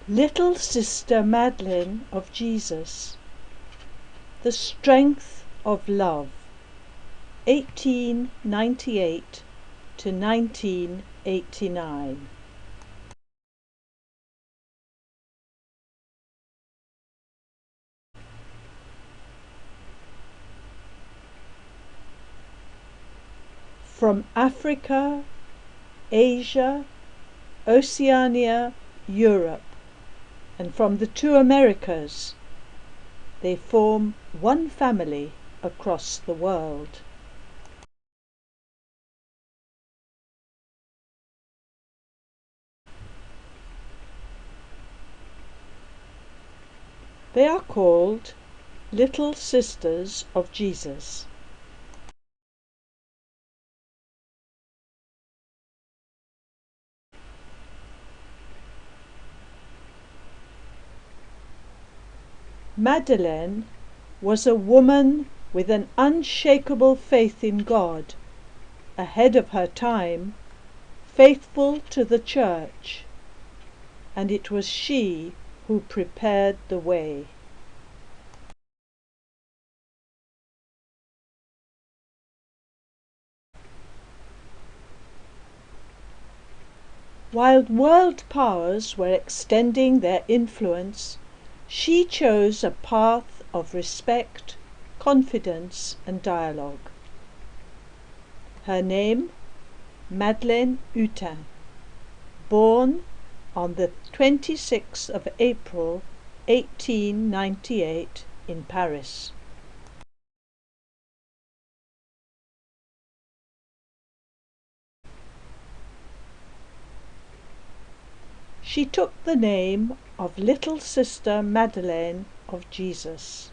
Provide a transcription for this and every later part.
Little Sister Madeleine of Jesus, The Strength of Love, 1898 to 1989. From Africa, Asia, Oceania, Europe, and from the two Americas, they form one family across the world. They are called Little Sisters of Jesus. Madeleine was a woman with an unshakable faith in God, ahead of her time, faithful to the Church, and it was she who prepared the way. While world powers were extending their influence, she chose a path of respect, confidence, and dialogue. Her name, Madeleine Hutin, born on the 26th of April 1898 in Paris. She took the name of Little Sister Madeleine of Jesus.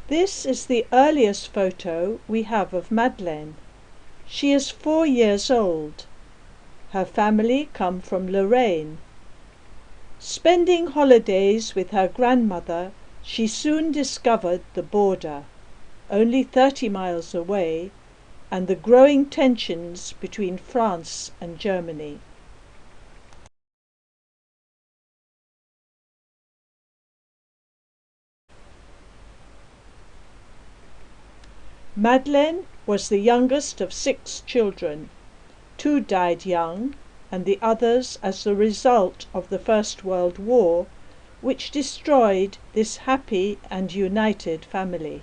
This is the earliest photo we have of Madeleine. She is 4 years old. Her family come from Lorraine. Spending holidays with her grandmother, she soon discovered the border, only 30 miles away, and the growing tensions between France and Germany. Madeleine was the youngest of 6 children. 2 died young, and the others as the result of the First World War, which destroyed this happy and united family.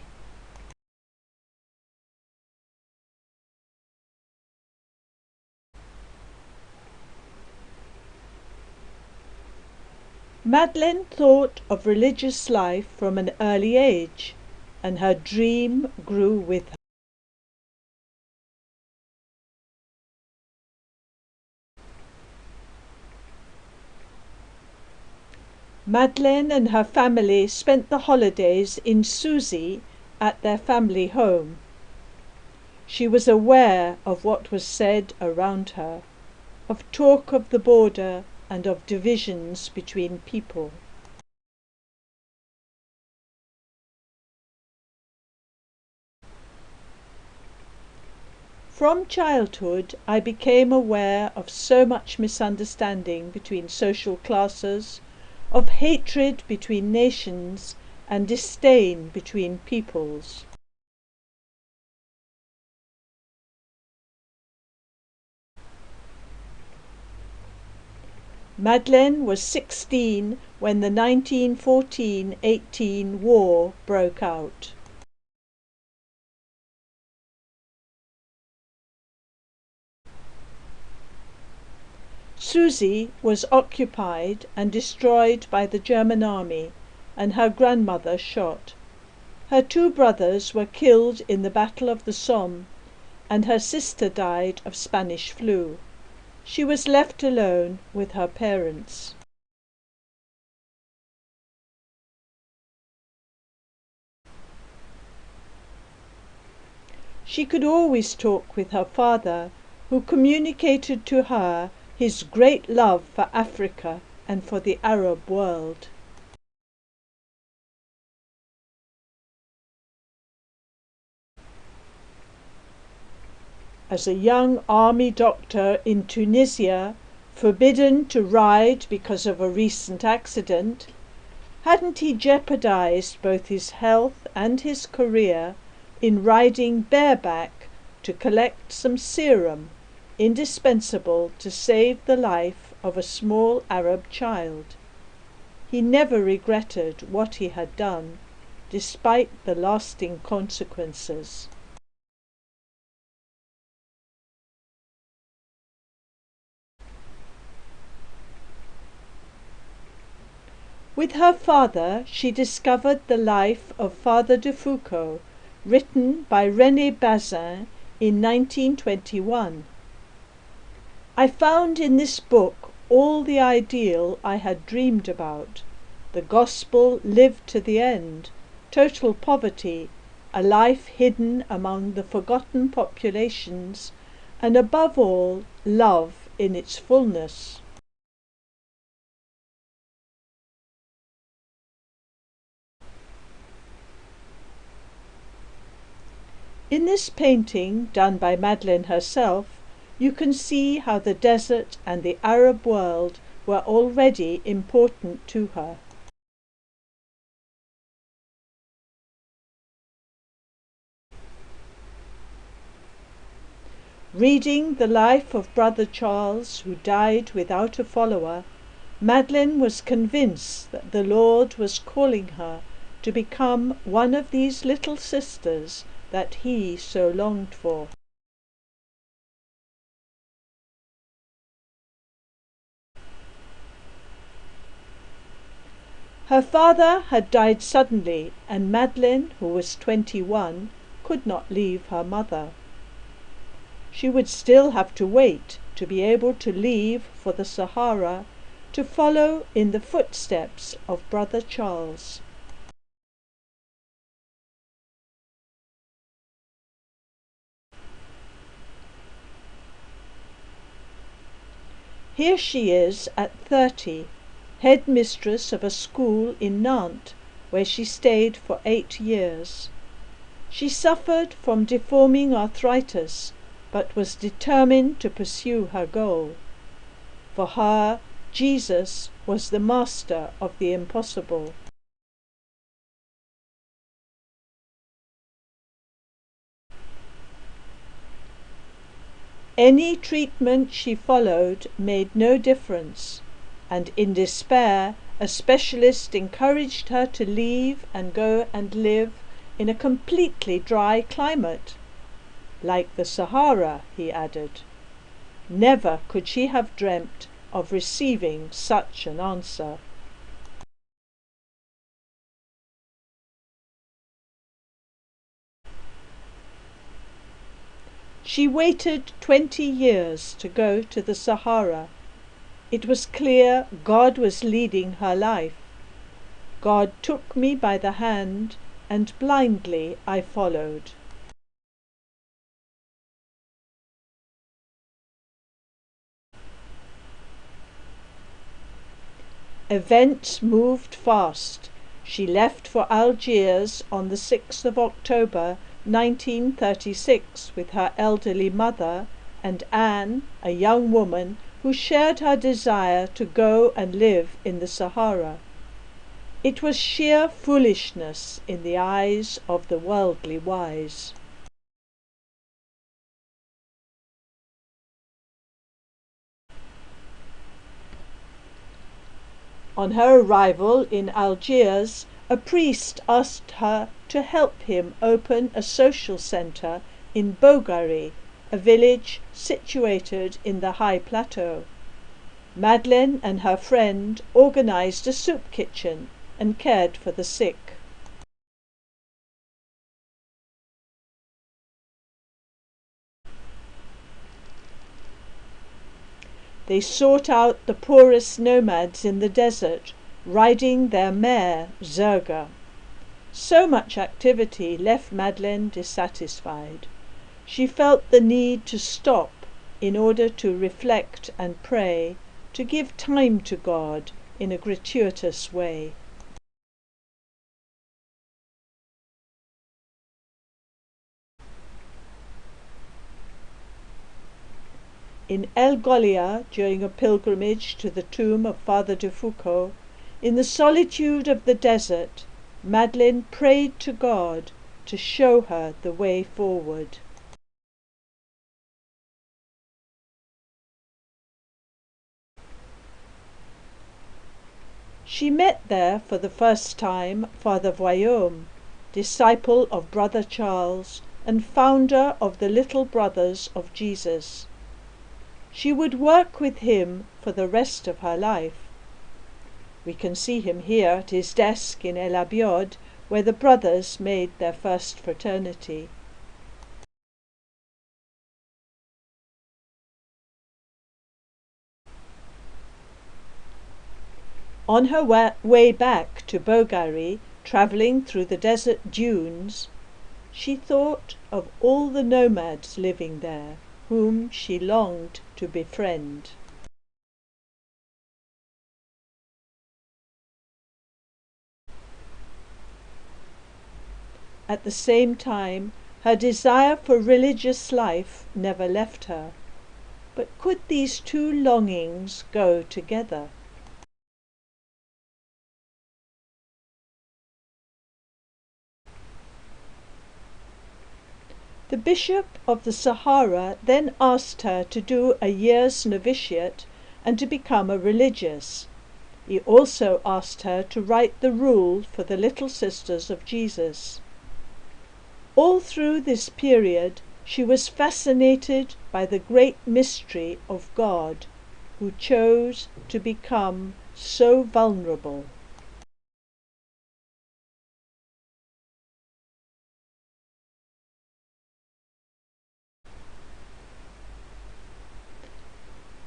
Madeleine thought of religious life from an early age, and her dream grew with her. Madeleine and her family spent the holidays in Souzy at their family home. She was aware of what was said around her, of talk of the border and of divisions between people. From childhood I became aware of so much misunderstanding between social classes, of hatred between nations, and disdain between peoples. Madeleine was 16 when the 1914–18 war broke out. Souzy was occupied and destroyed by the German army, and her grandmother shot. Her 2 brothers were killed in the Battle of the Somme, and her sister died of Spanish flu. She was left alone with her parents. She could always talk with her father, who communicated to her his great love for Africa and for the Arab world. as a young army doctor in Tunisia, forbidden to ride because of a recent accident, hadn't he jeopardized both his health and his career in riding bareback to collect some serum indispensable to save the life of a small Arab child? He never regretted what he had done, despite the lasting consequences. With her father, she discovered the life of Father de Foucauld, written by René Bazin in 1921. I found in this book all the ideal I had dreamed about: the gospel lived to the end, total poverty, a life hidden among the forgotten populations, and above all, love in its fullness. In this painting, done by Madeleine herself, you can see how the desert and the Arab world were already important to her. Reading the life of Brother Charles, who died without a follower, Madeleine was convinced that the Lord was calling her to become one of these little sisters that he so longed for. Her father had died suddenly, and Madeleine, who was 21, could not leave her mother. She would still have to wait to be able to leave for the Sahara, to follow in the footsteps of Brother Charles. Here she is at 30, headmistress of a school in Nantes, where she stayed for 8 years. She suffered from deforming arthritis, but was determined to pursue her goal. For her, Jesus was the master of the impossible. Any treatment she followed made no difference, and in despair a specialist encouraged her to leave and go and live in a completely dry climate. Like the Sahara, he added. Never could she have dreamt of receiving such an answer. She waited 20 years to go to the Sahara. It was clear God was leading her life. God took me by the hand, and blindly I followed. Events moved fast. She left for Algiers on the 6th of October 1936 with her elderly mother and Anne, a young woman who shared her desire to go and live in the Sahara. It was sheer foolishness in the eyes of the worldly wise. On her arrival in Algiers, a priest asked her to help him open a social centre in Bogari, a village situated in the high plateau. Madeleine and her friend organized a soup kitchen and cared for the sick. They sought out the poorest nomads in the desert, riding their mare, Zerga. So much activity left Madeleine dissatisfied. She felt the need to stop in order to reflect and pray, to give time to God in a gratuitous way. In El Golia, during a pilgrimage to the tomb of Father de Foucauld, in the solitude of the desert, Madeleine prayed to God to show her the way forward. She met there for the first time Father Voyaume, disciple of Brother Charles and founder of the Little Brothers of Jesus. She would work with him for the rest of her life. We can see him here at his desk in El Abiod, where the brothers made their first fraternity. On her way back to Bogari, travelling through the desert dunes, she thought of all the nomads living there, whom she longed to befriend. At the same time, her desire for religious life never left her. But could these two longings go together? The Bishop of the Sahara then asked her to do a year's novitiate and to become a religious. He also asked her to write the rule for the Little Sisters of Jesus. All through this period she was fascinated by the great mystery of God, who chose to become so vulnerable.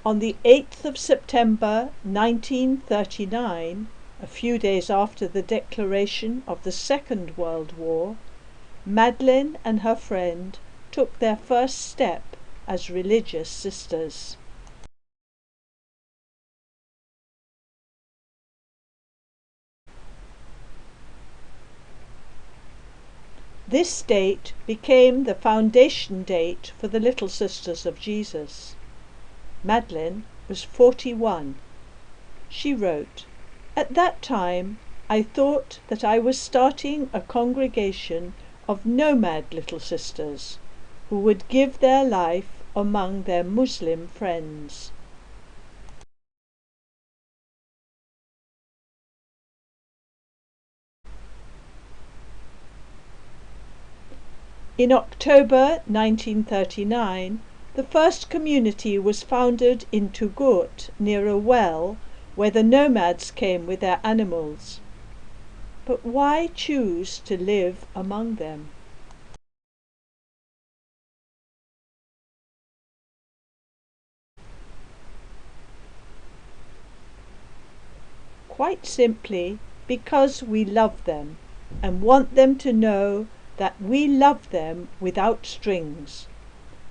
On the 8th of September 1939, a few days after the declaration of the Second World War, Madeleine and her friend took their first step as religious sisters. This date became the foundation date for the Little Sisters of Jesus. Madeleine was 41. She wrote, "At that time I thought that I was starting a congregation of nomad little sisters who would give their life among their Muslim friends." In October 1939, the first community was founded in Tugut, near a well, where the nomads came with their animals. But why choose to live among them? Quite simply, because we love them and want them to know that we love them without strings,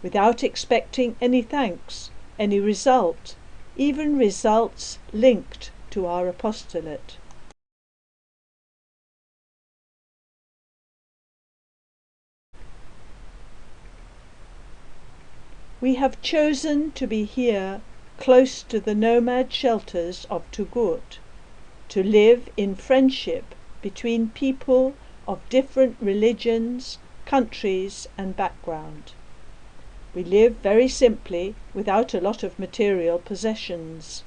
without expecting any thanks, any result, even results linked to our apostolate. We have chosen to be here close to the nomad shelters of Tugut, to live in friendship between people of different religions, countries and background. We live very simply, without a lot of material possessions.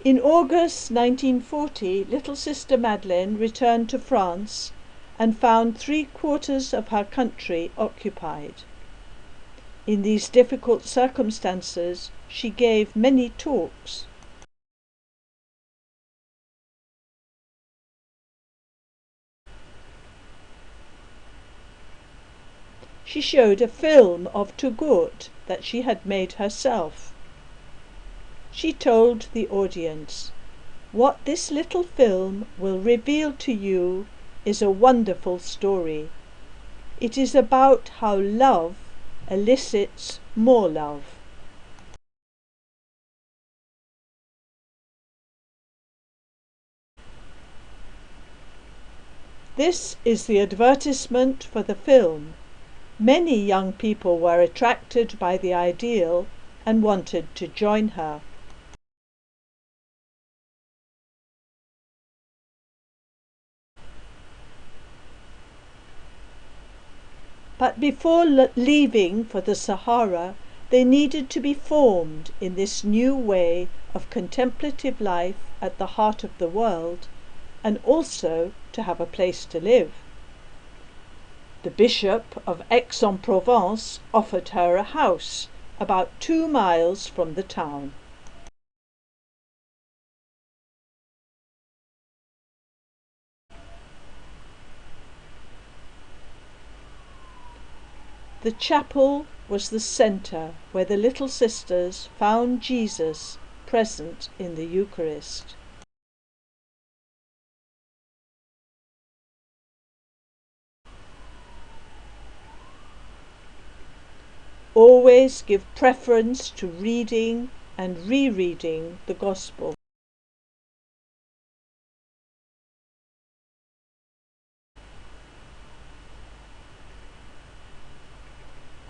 In August 1940, little sister Madeleine returned to France and found 3/4 of her country occupied. In these difficult circumstances, she gave many talks. She showed a film of Tugut that she had made herself. She told the audience, "What this little film will reveal to you is a wonderful story. It is about how love elicits more love." This is the advertisement for the film. Many young people were attracted by the ideal and wanted to join her. But before leaving for the Sahara, they needed to be formed in this new way of contemplative life at the heart of the world, and also to have a place to live. The Bishop of Aix-en-Provence offered her a house about 2 miles from the town. The chapel was the centre where the Little Sisters found Jesus present in the Eucharist. Always give preference to reading and rereading the Gospel.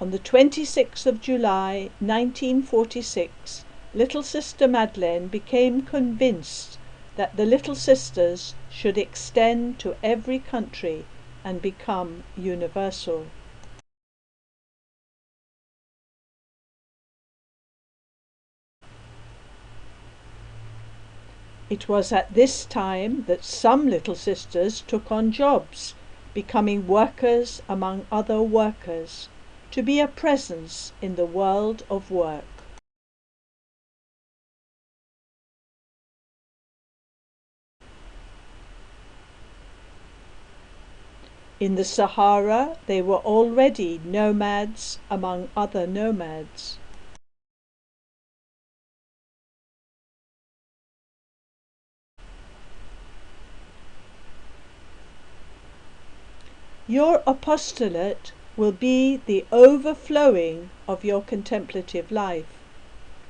On the 26th of July 1946, Little Sister Madeleine became convinced that the Little Sisters should extend to every country and become universal. It was at this time that some Little Sisters took on jobs, becoming workers among other workers, to be a presence in the world of work. In the Sahara, they were already nomads among other nomads. Your apostolate will be the overflowing of your contemplative life.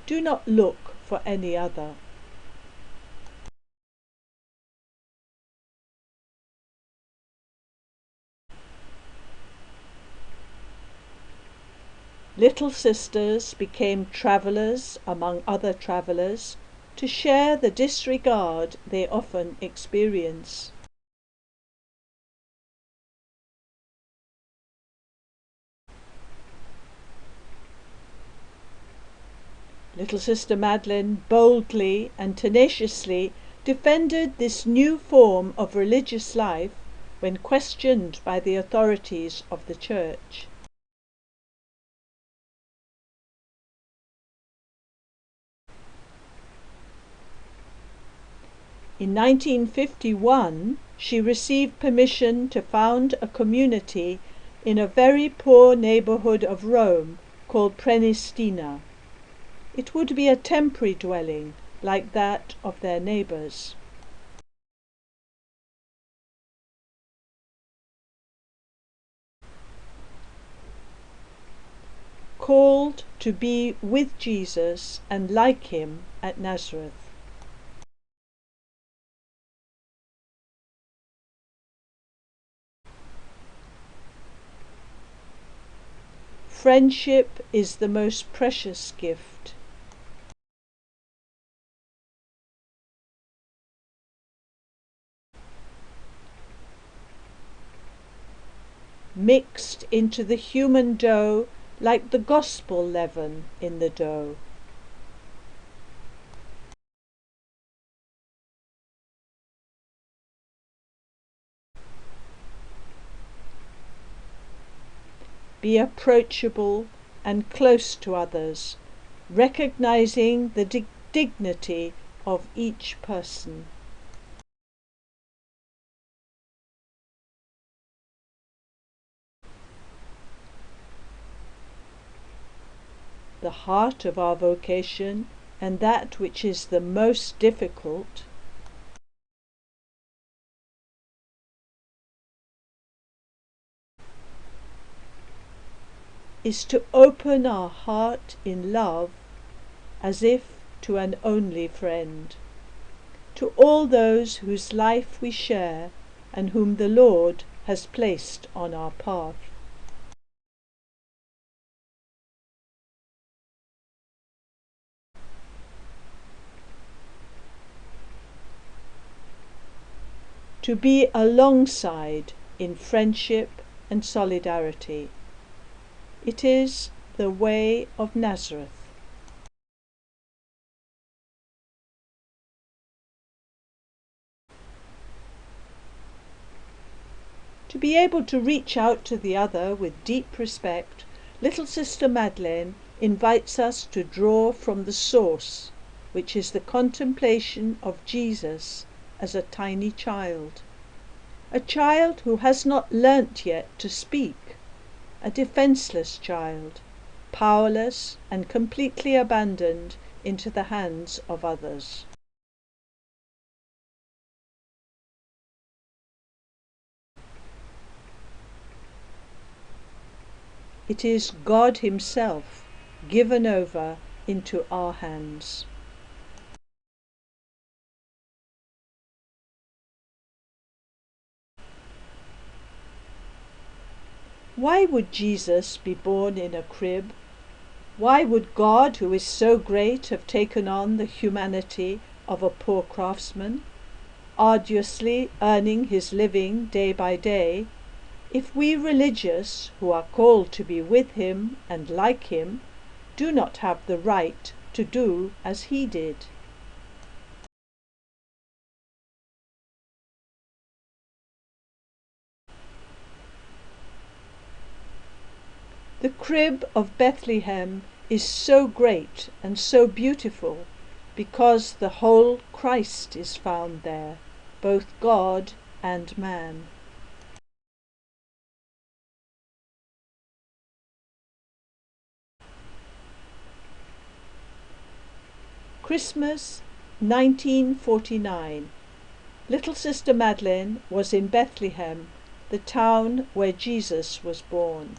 Do not look for any other. Little Sisters became travellers among other travellers to share the disregard they often experience. Little Sister Madeleine boldly and tenaciously defended this new form of religious life when questioned by the authorities of the Church. In 1951, she received permission to found a community in a very poor neighbourhood of Rome called Prenestina. It would be a temporary dwelling like that of their neighbours. Called to be with Jesus and like him at Nazareth. Friendship is the most precious gift. Mixed into the human dough like the gospel leaven in the dough. Be approachable and close to others, recognizing the dignity of each person. The heart of our vocation, and that which is the most difficult, is to open our heart in love as if to an only friend, to all those whose life we share and whom the Lord has placed on our path. To be alongside in friendship and solidarity. It is the way of Nazareth. To be able to reach out to the other with deep respect, little Sister Madeleine invites us to draw from the source, which is the contemplation of Jesus as a tiny child. A child who has not learnt yet to speak, a defenceless child, powerless and completely abandoned into the hands of others. It is God Himself given over into our hands. Why would Jesus be born in a crib? Why would God, who is so great, have taken on the humanity of a poor craftsman, arduously earning his living day by day, if we religious, who are called to be with him and like him, do not have the right to do as he did? The crib of Bethlehem is so great and so beautiful because the whole Christ is found there, both God and man. Christmas 1949. Little Sister Madeleine was in Bethlehem, the town where Jesus was born.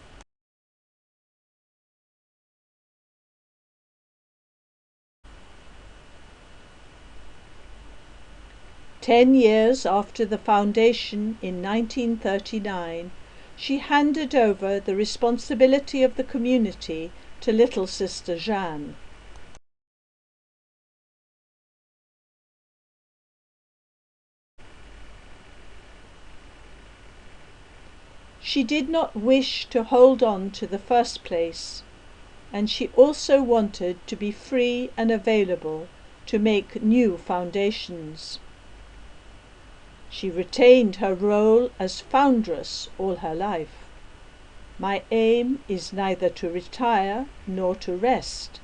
"10 years after the foundation in 1939, she handed over the responsibility of the community to little Sister Jeanne. She did not wish to hold on to the first place, and she also wanted to be free and available to make new foundations. She retained her role as foundress all her life. My aim is neither to retire nor to rest,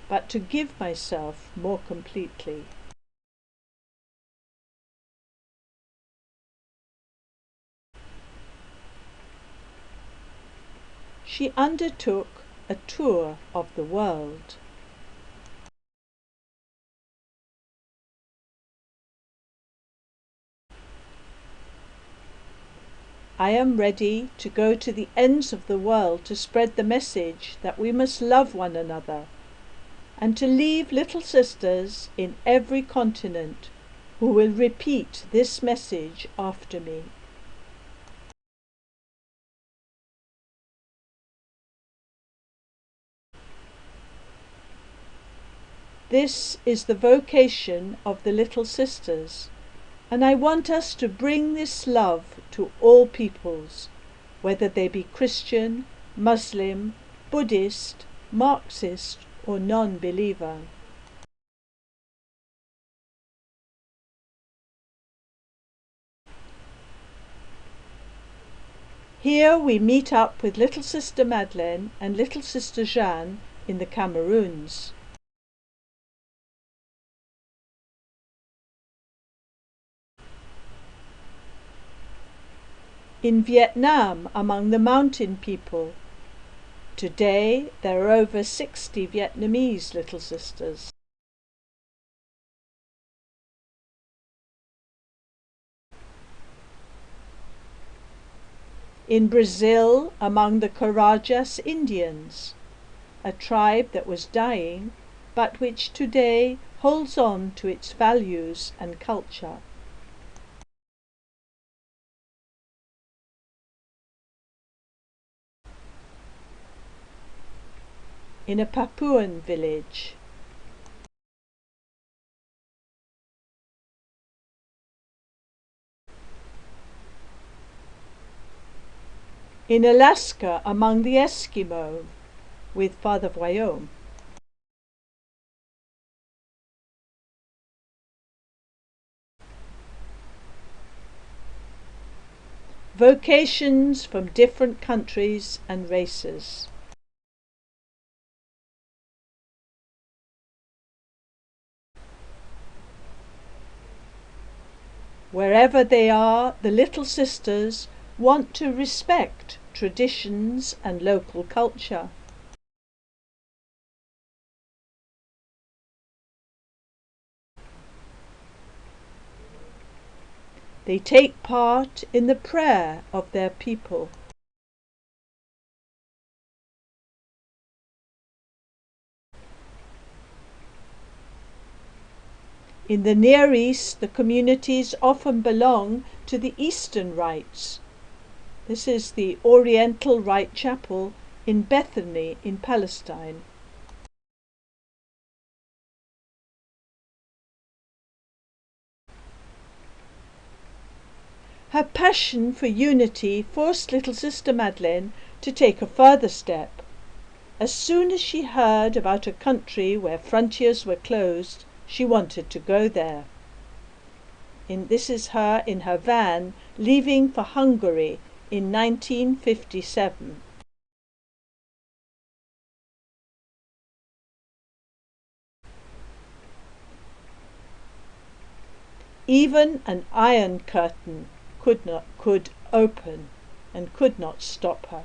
but to give myself more completely." She undertook a tour of the world. I am ready to go to the ends of the world to spread the message that we must love one another, and to leave little sisters in every continent who will repeat this message after me. This is the vocation of the Little Sisters, and I want us to bring this love to all peoples, whether they be Christian, Muslim, Buddhist, Marxist, or non-believer. Here we meet up with little Sister Madeleine and little Sister Jeanne in the Cameroons. In Vietnam, among the mountain people. Today there are over 60 Vietnamese little sisters. In Brazil, among the Carajas Indians, a tribe that was dying, but which today holds on to its values and culture. in a Papuan village. In Alaska among the Eskimo with Father Voyaume. Vocations from different countries and races. Wherever they are, the Little Sisters want to respect traditions and local culture. They take part in the prayer of their people. In the Near East, the communities often belong to the Eastern rites. This is the Oriental Rite Chapel in Bethany in Palestine. Her passion for unity forced little Sister Madeleine to take a further step. As soon as she heard about a country where frontiers were closed, she wanted to go there. This is her in her van leaving for Hungary in 1957. Even an iron curtain could open and could not stop her.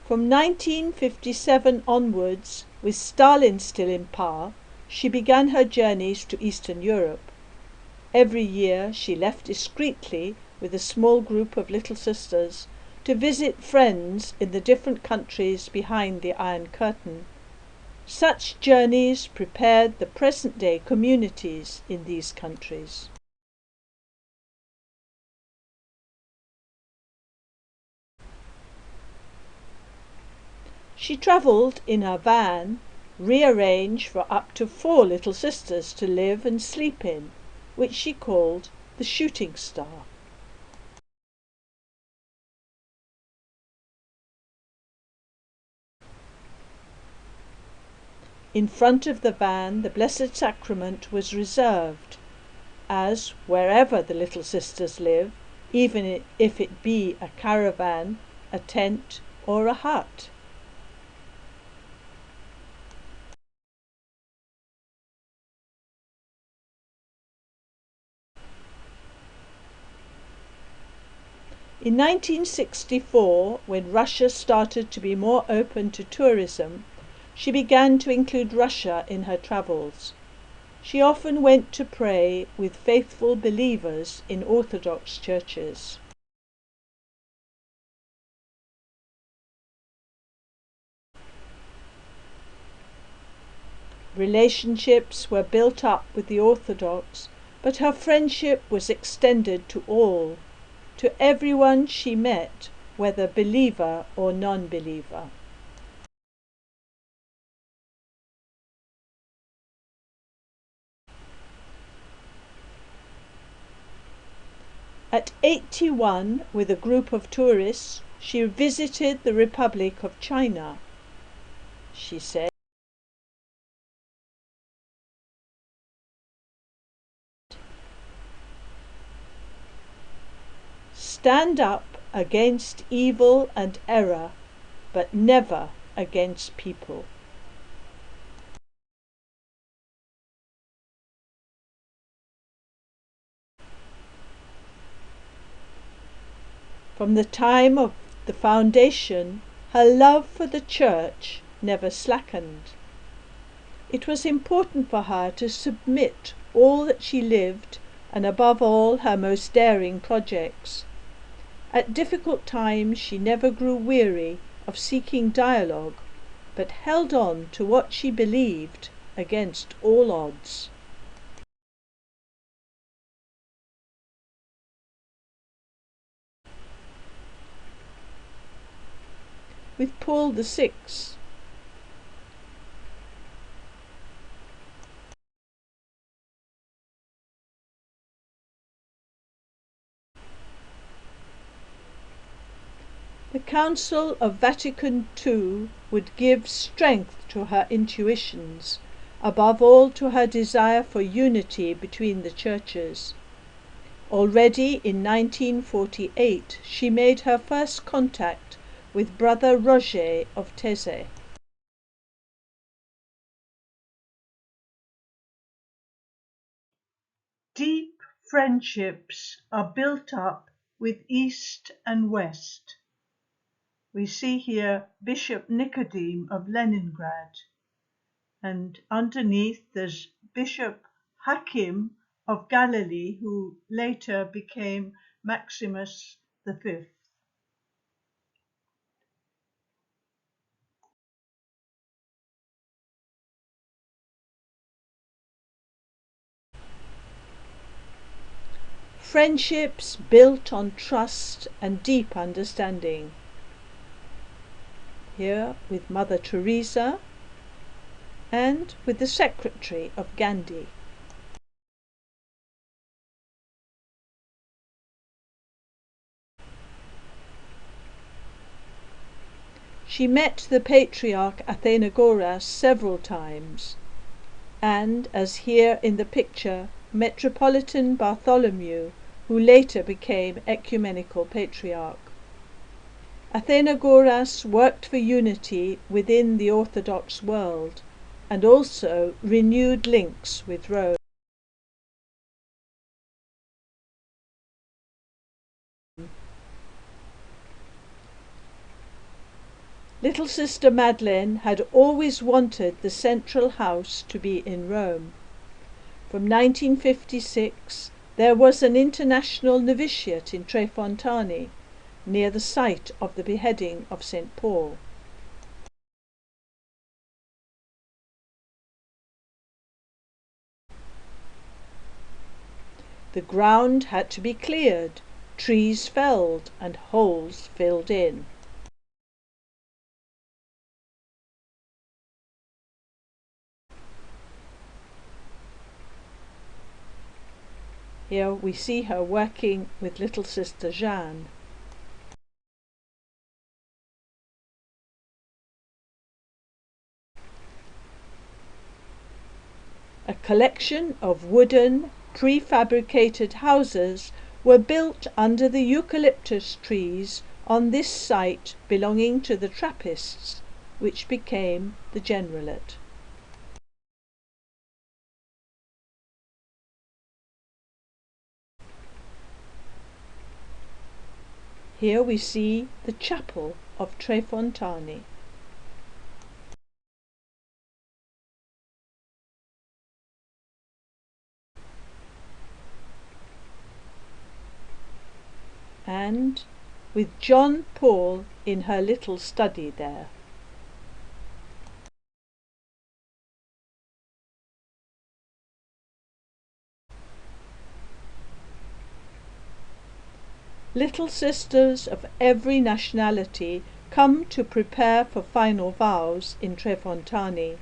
From 1957 onwards, with Stalin still in power, she began her journeys to Eastern Europe. Every year she left discreetly with a small group of little sisters to visit friends in the different countries behind the Iron Curtain. Such journeys prepared the present-day communities in these countries. She travelled in her van, rearranged for up to 4 little sisters to live and sleep in, which she called the Shooting Star. In front of the van the Blessed Sacrament was reserved, as wherever the little sisters live, even if it be a caravan, a tent, or a hut. In 1964, when Russia started to be more open to tourism, she began to include Russia in her travels. She often went to pray with faithful believers in Orthodox churches. Relationships were built up with the Orthodox, but her friendship was extended to all, to everyone she met, whether believer or non-believer. At 81, with a group of tourists, she visited the Republic of China. She said, "Stand up against evil and error, but never against people." From the time of the foundation, her love for the Church never slackened. It was important for her to submit all that she lived, and above all her most daring projects. At difficult times she never grew weary of seeking dialogue, but held on to what she believed against all odds. with Paul VI. The Council of Vatican II would give strength to her intuitions, above all to her desire for unity between the churches. Already in 1948 she made her first contact with Brother Roger of Taizé. Deep friendships are built up with East and West. We see here Bishop Nicodeme of Leningrad, and underneath there's Bishop Hakim of Galilee, who later became Maximus V. Friendships built on trust and deep understanding. Here with Mother Teresa and with the secretary of Gandhi. She met the Patriarch Athenagoras several times, and, as here in the picture, Metropolitan Bartholomew, who later became Ecumenical Patriarch. Athenagoras worked for unity within the Orthodox world and also renewed links with Rome. Little Sister Madeleine had always wanted the central house to be in Rome. From 1956 there was an international novitiate in Tre Fontane, near the site of the beheading of St. Paul. The ground had to be cleared, trees felled, and holes filled in. Here we see her working with little Sister Jeanne. A collection of wooden, prefabricated houses were built under the eucalyptus trees on this site belonging to the Trappists, which became the Generalate. Here we see the chapel of Tre Fontane. And with John Paul in her little study there. Little sisters of every nationality come to prepare for final vows in Tre Fontane.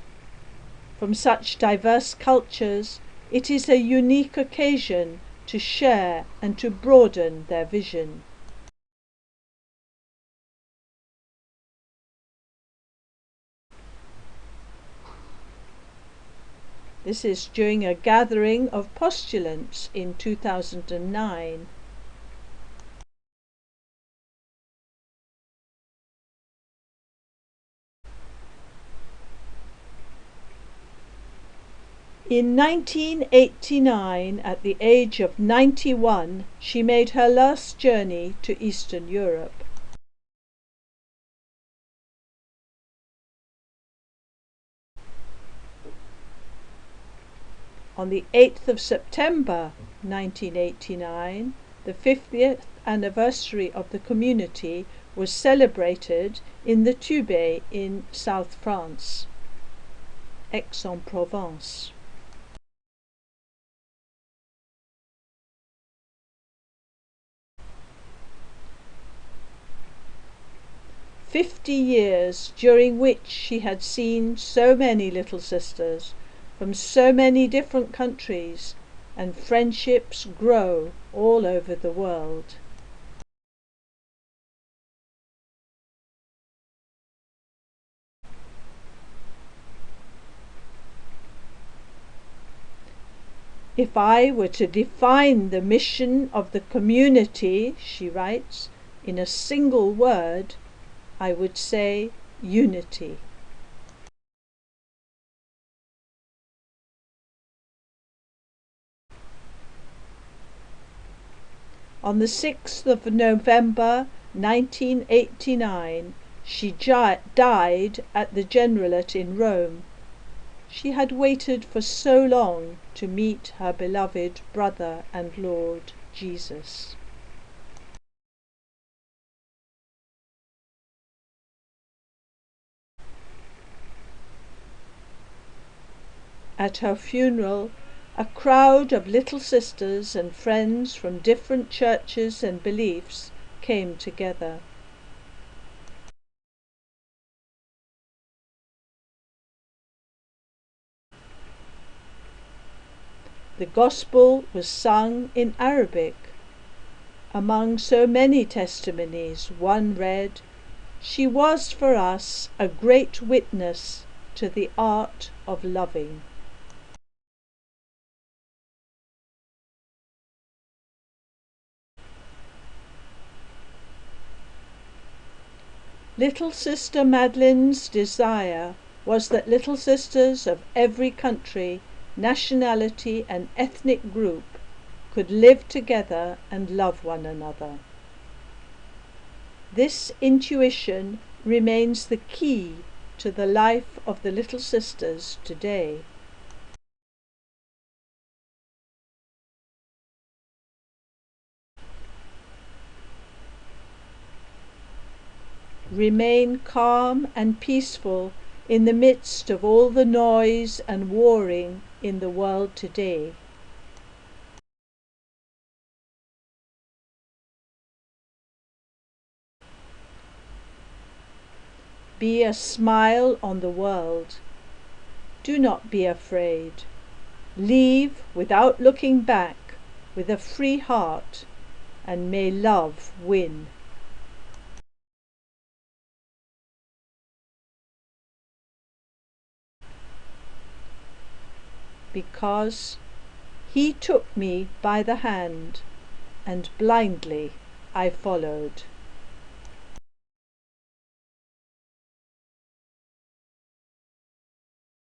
From such diverse cultures, it is a unique occasion to share and to broaden their vision. This is during a gathering of postulants in 2009. In 1989, at the age of 91, she made her last journey to Eastern Europe. On the 8th of September 1989, the 50th anniversary of the community was celebrated in the Tubet in South France, Aix-en-Provence. 50 years during which she had seen so many little sisters from so many different countries, and friendships grow all over the world. If I were to define the mission of the community, she writes, in a single word, I would say unity. On the 6th of November 1989, she died at the Generalate in Rome. She had waited for so long to meet her beloved brother and Lord Jesus. At her funeral, a crowd of little sisters and friends from different churches and beliefs came together. The Gospel was sung in Arabic. Among so many testimonies, one read, "She was for us a great witness to the art of loving." Little Sister Madeleine's desire was that little sisters of every country, nationality and ethnic group could live together and love one another. This intuition remains the key to the life of the Little Sisters today. Remain calm and peaceful in the midst of all the noise and warring in the world today. Be a smile on the world. Do not be afraid. Leave without looking back, with a free heart, and may love win. Because he took me by the hand, and blindly I followed.